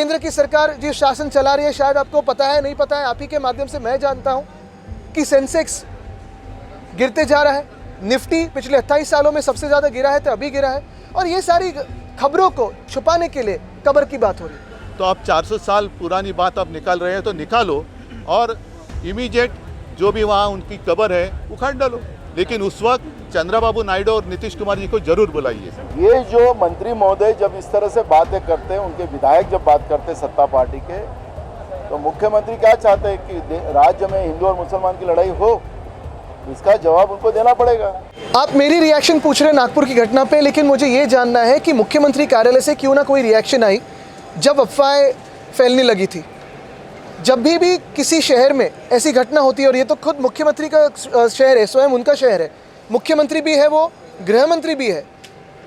केंद्र की सरकार जो शासन चला रही है, शायद आपको पता है नहीं पता है, आप ही के माध्यम से मैं जानता हूं कि सेंसेक्स गिरते जा रहा है, निफ्टी पिछले 28 सालों में सबसे ज़्यादा गिरा है तो अभी गिरा है, और ये सारी खबरों को छुपाने के लिए कब्र की बात हो रही है। तो आप 400 साल पुरानी बात आप निकाल रहे हैं तो निकालो और इमीडिएट जो भी वहाँ उनकी कब्र है उखाड़ डालो, लेकिन उस वक्त चंद्रबाबू नायडू और नीतीश कुमार जी को जरूर बुलाइए। ये जो मंत्री महोदय जब इस तरह से बातें करते हैं, उनके विधायक जब बात करते हैं सत्ता पार्टी के, तो मुख्यमंत्री क्या चाहते हैं कि राज्य में हिंदू और मुसलमान की लड़ाई हो? इसका जवाब उनको देना पड़ेगा। आप मेरी रिएक्शन पूछ रहे हैं नागपुर की घटना पे, लेकिन मुझे ये जानना है कि मुख्यमंत्री कार्यालय से क्यों ना कोई रिएक्शन आई जब अफवाहें फैलने लगी थी। जब भी किसी शहर में ऐसी घटना होती है, और ये तो खुद मुख्यमंत्री का शहर है, स्वयं उनका शहर है, मुख्यमंत्री भी है, वो गृह मंत्री भी है,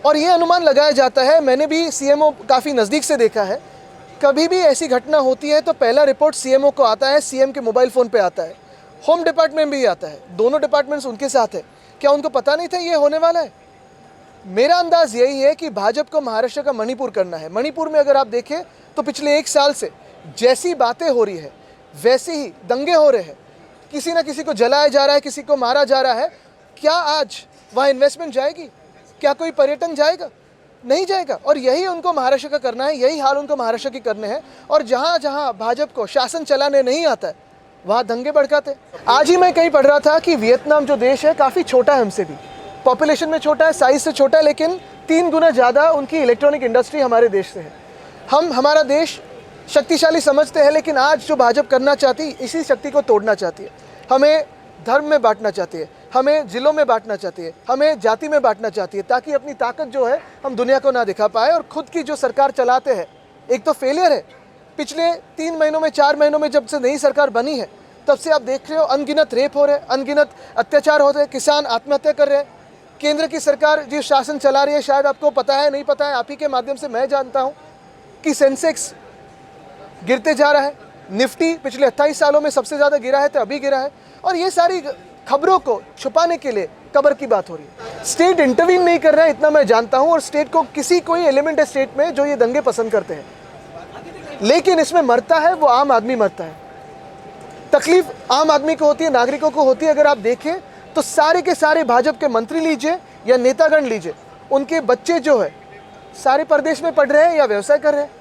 और ये अनुमान लगाया जाता है, मैंने भी सीएमओ काफ़ी नज़दीक से देखा है, कभी भी ऐसी घटना होती है तो पहला रिपोर्ट सीएमओ को आता है, सीएम के मोबाइल फ़ोन पे आता है, होम डिपार्टमेंट भी आता है, दोनों डिपार्टमेंट्स उनके साथ है। क्या उनको पता नहीं था ये होने वाला है? मेरा अंदाज़ यही है कि भाजपा को महाराष्ट्र का मणिपुर करना है। मणिपुर में अगर आप देखें तो पिछले 1 साल से जैसी बातें हो रही है वैसे ही दंगे हो रहे हैं, किसी ना किसी को जलाया जा रहा है, किसी को मारा जा रहा है। क्या आज वहाँ इन्वेस्टमेंट जाएगी? क्या कोई पर्यटन जाएगा? नहीं जाएगा। और यही उनको महाराष्ट्र का करना है, यही हाल उनको महाराष्ट्र की करने हैं। और जहाँ जहाँ भाजपा को शासन चलाने नहीं आता है वहाँ दंगे भड़काते। आज ही मैं कहीं पढ़ रहा था कि वियतनाम जो देश है काफ़ी छोटा है, हमसे भी पॉपुलेशन में छोटा है, साइज से छोटा है, लेकिन 3 गुना ज़्यादा उनकी इलेक्ट्रॉनिक इंडस्ट्री हमारे देश से है। हमारा देश शक्तिशाली समझते हैं, लेकिन आज जो भाजपा करना चाहती इसी शक्ति को तोड़ना चाहती है। हमें धर्म में बांटना चाहती है, हमें जिलों में बांटना चाहती है, हमें जाति में बांटना चाहती है, ताकि अपनी ताकत जो है हम दुनिया को ना दिखा पाए। और खुद की जो सरकार चलाते हैं, एक तो फेलियर है। पिछले 3 महीनों में 4 महीनों में जब से नई सरकार बनी है तब से आप देख रहे हो अनगिनत रेप हो रहे हैं, अनगिनत अत्याचार हो रहे हैं, किसान आत्महत्या कर रहे हैं। केंद्र की सरकार जो शासन चला रही है, शायद आपको पता है नहीं पता है, आप ही के माध्यम से मैं जानता हूँ कि सेंसेक्स गिरते जा रहा है, निफ्टी पिछले 28 सालों में सबसे ज़्यादा गिरा है तो अभी गिरा है, और ये सारी खबरों को छुपाने के लिए कब्र की बात हो रही है। स्टेट इंटरवीन नहीं कर रहा है, इतना मैं जानता हूँ, और स्टेट को कोई एलिमेंट है स्टेट में जो ये दंगे पसंद करते हैं, लेकिन इसमें मरता है वो आम आदमी मरता है। तकलीफ आम आदमी को होती है, नागरिकों को होती है। अगर आप देखें तो सारे के सारे भाजपा के मंत्री लीजिए या नेतागण लीजिए, उनके बच्चे जो है सारे परदेश में पढ़ रहे हैं या व्यवसाय कर रहे हैं।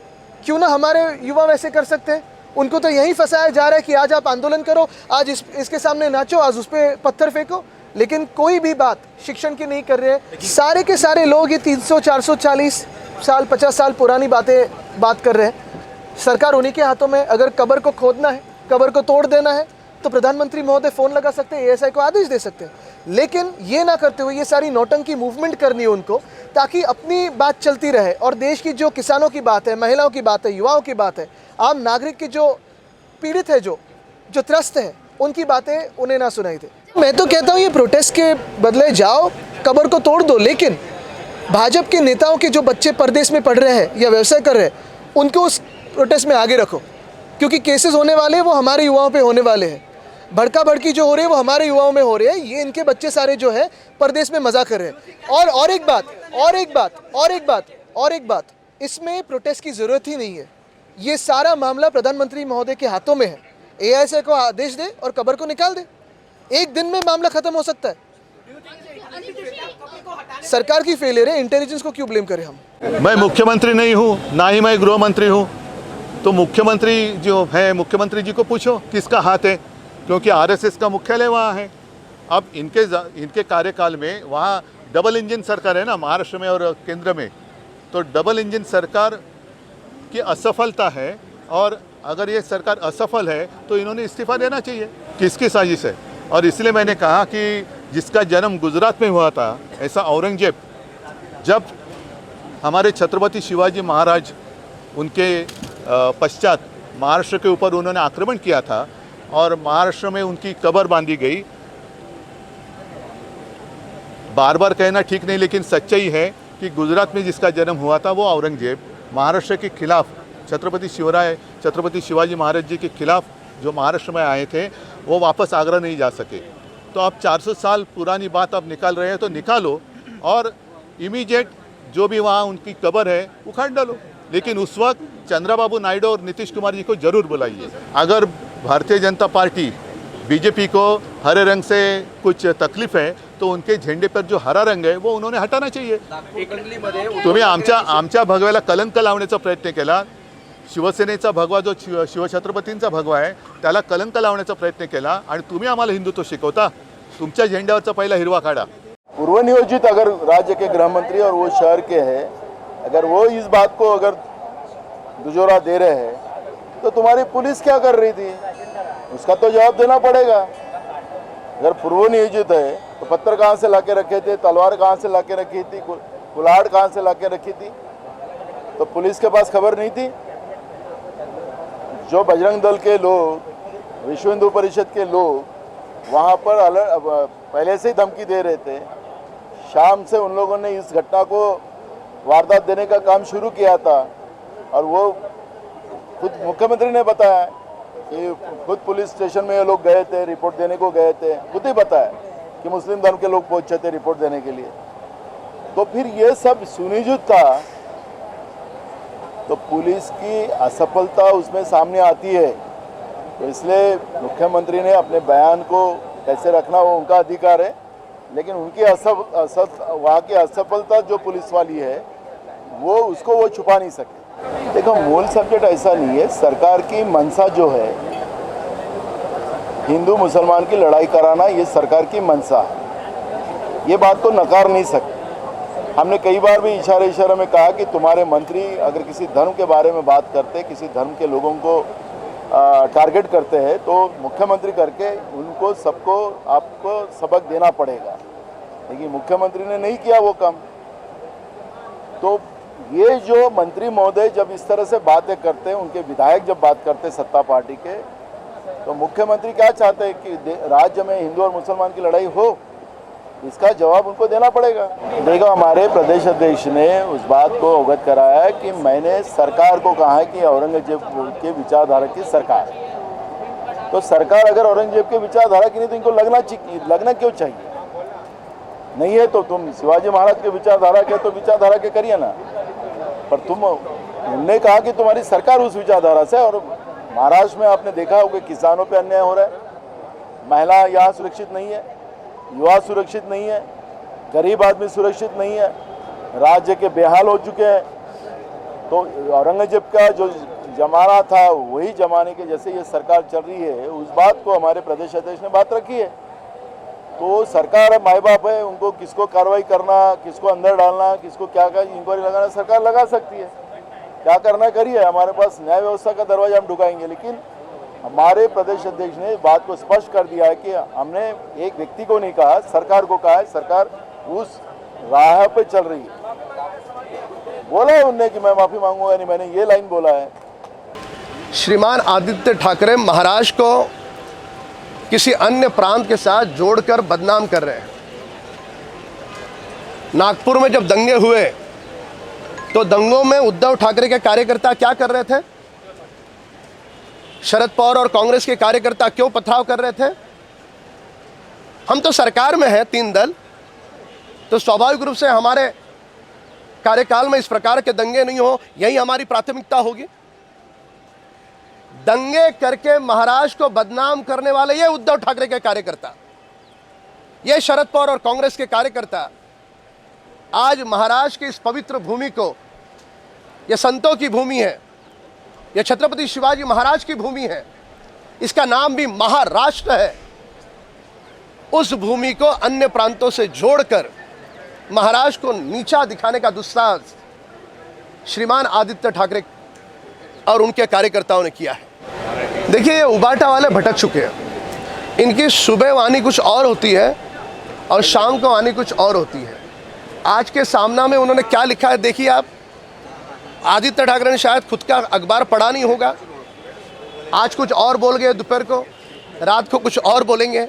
क्यों ना हमारे युवा वैसे कर सकते हैं? उनको तो यही फंसाया जा रहा है कि आज आप आंदोलन करो, आज इसके सामने नाचो, आज उस पर पत्थर फेंको, लेकिन कोई भी बात शिक्षण की नहीं कर रहे हैं। सारे के सारे लोग ये 300, 440 साल 50 साल पुरानी बात कर रहे हैं। सरकार उन्हीं के हाथों में। अगर कब्र को खोदना है, कब्र को तोड़ देना है, तो प्रधानमंत्री महोदय फ़ोन लगा सकते हैं, एएसआई को आदेश दे सकते हैं, लेकिन ये ना करते हुए ये सारी नौटंकी मूवमेंट करनी है उनको, ताकि अपनी बात चलती रहे। और देश की जो किसानों की बात है, महिलाओं की बात है, युवाओं की बात है, आम नागरिक की जो पीड़ित है, जो त्रस्त है, उनकी बातें उन्हें ना सुनाई दे। मैं तो कहता हूँ ये प्रोटेस्ट के बदले जाओ कब्र को तोड़ दो, लेकिन भाजपा के नेताओं के जो बच्चे परदेश में पढ़ रहे हैं या व्यवसाय कर रहे हैं, उनको उस प्रोटेस्ट में आगे रखो, क्योंकि केसेस होने वाले हैं वो हमारे युवाओं पे होने वाले हैं। भड़का भड़की जो हो रही है वो हमारे युवाओं में हो रही है। ये इनके बच्चे सारे जो है परदेश में मजा कर रहे हैं। और एक बात, इसमें प्रोटेस्ट की ज़रूरत ही नहीं है। ये सारा मामला प्रधानमंत्री महोदय के हाथों में है। एआईएसआई को आदेश दे और कब्र को निकाल दे, 1 दिन में मामला खत्म हो सकता है। सरकार की फेलियर है, इंटेलिजेंस को क्यों ब्लेम करें हम? मैं मुख्यमंत्री नहीं हूँ, ना ही मैं गृह मंत्री हूँ, तो मुख्यमंत्री जो है मुख्यमंत्री जी को पूछो किसका हाथ है, क्योंकि आरएसएस का मुख्यालय वहाँ है। अब इनके कार्यकाल में वहाँ डबल इंजन सरकार है ना, महाराष्ट्र में और केंद्र में, तो डबल इंजन सरकार की असफलता है। और अगर ये सरकार असफल है तो इन्होंने इस्तीफा देना चाहिए। किसकी साजिश है? और इसलिए मैंने कहा कि जिसका जन्म गुजरात में हुआ था, ऐसा औरंगजेब, जब हमारे छत्रपति शिवाजी महाराज उनके पश्चात महाराष्ट्र के ऊपर उन्होंने आक्रमण किया था और महाराष्ट्र में उनकी कब्र बांधी गई। बार बार कहना ठीक नहीं, लेकिन सच्चाई है कि गुजरात में जिसका जन्म हुआ था वो औरंगजेब महाराष्ट्र के खिलाफ, छत्रपति शिवाजी महाराज जी के खिलाफ जो महाराष्ट्र में आए थे, वो वापस आगरा नहीं जा सके। तो आप 400 साल पुरानी बात आप निकाल रहे हैं तो निकालो और इमीडिएट जो भी वहाँ उनकी कब्र है उखाड़ डालो। लेकिन उस वक्त चंद्रबाबू नायडू और नीतीश कुमार जी को जरूर बुलाइए। अगर भारतीय जनता पार्टी बीजेपी को हरे रंग से कुछ तकलीफ है तो उनके झेंडे पर जो हरा रंग है वो उन्होंने हटाना चाहिए। तुम्ही आमच्या भगव्याला कलंक लावण्याचा प्रयत्न केला, शिवसेनेचा भगवा जो शिवछत्रपतींचा भगवा आहे त्याला कलंक लावण्याचा प्रयत्न केला आणि तुम्ही आम्हाला हिंदुत्व शिकवता। तुमच्या झेंड्यावरचा पहिला हिरवा काढा। पूर्व नियोजित अगर राज्य के गृह मंत्री और वो शहर के हैं, अगर वो इस बात को अगर दुजोरा दे रहे हैं तो तुम्हारी पुलिस क्या कर रही थी, उसका तो जवाब देना पड़ेगा। अगर पूर्व नियोजित है तो पत्थर कहाँ से लाके रखे थे, तलवार कहाँ से लाके रखी थी, कुल्हाड़ कहाँ से लाके रखी थी, तो पुलिस के पास खबर नहीं थी। जो बजरंग दल के लोग, विश्व हिंदू परिषद के लोग वहाँ पर पहले से ही धमकी दे रहे थे। शाम से उन लोगों ने इस घटना को वारदात देने का काम शुरू किया था और वो खुद मुख्यमंत्री ने बताया कि खुद पुलिस स्टेशन में ये लोग गए थे, रिपोर्ट देने को गए थे, खुद ही बताया कि मुस्लिम धर्म के लोग पहुंचे थे रिपोर्ट देने के लिए। तो फिर ये सब सुनिश्चित था, तो पुलिस की असफलता उसमें सामने आती है। तो इसलिए मुख्यमंत्री ने अपने बयान को कैसे रखना वो उनका अधिकार है, लेकिन उनकी वहाँ की असफलता जो पुलिस वाली है वो उसको वो छुपा नहीं सके। देखो, मूल सब्जेक्ट ऐसा नहीं है। सरकार की मंशा जो है हिंदू मुसलमान की लड़ाई कराना, ये सरकार की मंशा है, ये बात को नकार नहीं सकते। हमने कई बार भी इशारे में कहा कि तुम्हारे मंत्री अगर किसी धर्म के बारे में बात करते, किसी धर्म के लोगों को टारगेट करते हैं तो मुख्यमंत्री करके उनको सबको आपको सबक देना पड़ेगा, लेकिन मुख्यमंत्री ने नहीं किया वो काम। तो ये जो मंत्री महोदय जब इस तरह से बातें करते हैं, उनके विधायक जब बात करते हैं सत्ता पार्टी के, तो मुख्यमंत्री क्या चाहते हैं कि राज्य में हिंदू और मुसलमान की लड़ाई हो, इसका जवाब उनको देना पड़ेगा। देखो, हमारे प्रदेश अध्यक्ष ने उस बात को अवगत कराया है कि मैंने सरकार को कहा है कि औरंगजेब के विचारधारा की सरकार, तो सरकार अगर औरंगजेब के विचारधारा की नहीं तो इनको लगना क्यों चाहिए? नहीं है तो तुम शिवाजी महाराज के विचारधारा के तो विचारधारा के करिए ना, पर तुमने कहा कि तुम्हारी सरकार उस विचारधारा से। और महाराष्ट्र में आपने देखा होगा किसानों पे अन्याय हो रहा है, महिला यहाँ सुरक्षित नहीं है, युवा सुरक्षित नहीं है, गरीब आदमी सुरक्षित नहीं है, राज्य के बेहाल हो चुके हैं। तो औरंगजेब का जो जमाना था वही जमाने के जैसे ये सरकार चल रही है, उस बात को हमारे प्रदेश अध्यक्ष ने बात रखी है। तो सरकार माई बाप है, उनको किसको कार्रवाई करना, किसको अंदर डालना, किसको क्या इंक्वायरी लगाना सरकार लगा सकती है। क्या करना करिए, हमारे पास न्याय व्यवस्था का दरवाजा हम ढुकाएंगे। लेकिन हमारे प्रदेश अध्यक्ष ने बात को स्पष्ट कर दिया है कि हमने एक व्यक्ति को नहीं कहा, सरकार को कहा है, सरकार उस राह पे चल रही है। बोला है उनने कि मैं माफ़ी मांगूंगा नहीं, मैंने ये लाइन बोला है। श्रीमान आदित्य ठाकरे महाराष्ट्र को किसी अन्य प्रांत के साथ जोड़कर बदनाम कर रहे हैं। नागपुर में जब दंगे हुए तो दंगों में उद्धव ठाकरे के कार्यकर्ता क्या कर रहे थे? शरद पवार और कांग्रेस के कार्यकर्ता क्यों पथराव कर रहे थे? हम तो सरकार में हैं, 3 दल, तो स्वाभाविक रूप से हमारे कार्यकाल में इस प्रकार के दंगे नहीं हो, यही हमारी प्राथमिकता होगी। दंगे करके महाराष्ट्र को बदनाम करने वाले ये उद्धव ठाकरे के कार्यकर्ता, ये शरद पवार और कांग्रेस के कार्यकर्ता आज महाराष्ट्र की इस पवित्र भूमि को, यह संतों की भूमि है, यह छत्रपति शिवाजी महाराज की भूमि है, इसका नाम भी महाराष्ट्र है, उस भूमि को अन्य प्रांतों से जोड़कर महाराष्ट्र को नीचा दिखाने का दुस्साहस श्रीमान आदित्य ठाकरे और उनके कार्यकर्ताओं ने किया है। देखिए, ये उबाटा वाले भटक चुके हैं। इनकी सुबह वाणी कुछ और होती है और शाम को वाणी कुछ और होती है। आज के सामना में उन्होंने क्या लिखा है देखिए आप। आदित्य ठाकरे ने शायद खुद का अखबार पढ़ा नहीं होगा, आज कुछ और बोल गए, दोपहर को, रात को कुछ और बोलेंगे।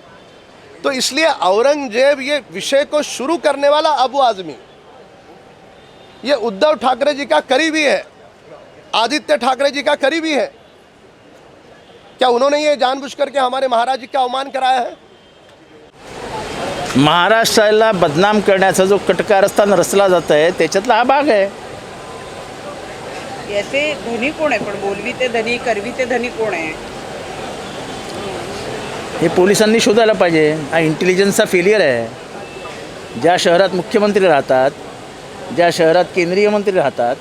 तो इसलिए औरंगजेब ये विषय को शुरू करने वाला अबू आजमी, ये उद्धव ठाकरे जी का करीबी है, आदित्य ठाकरे जी का करीबी है। क्या उन्होंने ये जानबूझ करके हमारे महाराज जी का अवमान कराया है? महाराष्ट्राला बदनाम करण्याचा जो कटकारस्थान रचला जात आहे त्याच्यातला हा भाग आहे। याचे धनी कोण आहे? पण बोलवी ते धनी, करवी ते धनी कोण आहे? हे पोलिसांनी शोधायला पाहिजे. हा इंटेलिजन्सचा फेलियर आहे. ज्या शहरात मुख्यमंत्री राहतात, ज्या शहरात केंद्रीय मंत्री राहतात,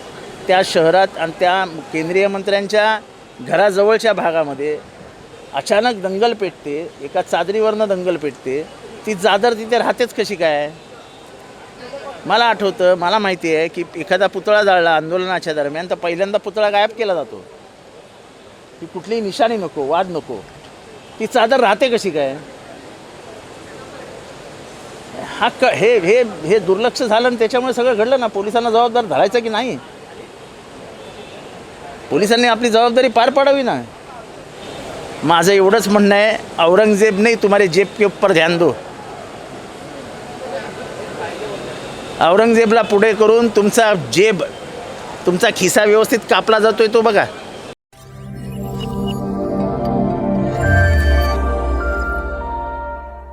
त्या शहरात आणि त्या केंद्रीय मंत्र्यांच्या घराजवळच्या भागामध्ये अचानक दंगल पेटते. एका चादरीवरनं दंगल पेटते. ती चादर तिथे राहतेच कशी काय? मला आठवतं, मला माहिती आहे की एखादा पुतळा जाळला आंदोलनाच्या दरम्यान तर पहिल्यांदा पुतळा गायब केला जातो. ती कुठलीही निशाणी नको, वाद नको. ती चादर राहते कशी काय? हा हे हे हे दुर्लक्ष झालं आणि त्याच्यामुळे सगळं घडलं ना. पोलिसांना जबाबदार धरायचं की नाही? पोलिसांनी आपली जबाबदारी पार पाडावी ना. माझं एवढंच म्हणणं आहे, औरंगजेब नाही तुम्हारे जेब के ऊपर ध्यान दो. औरंगजेबला पुढे करून तुमचा खिसा व्यवस्थित कापला जातोय तो बघा.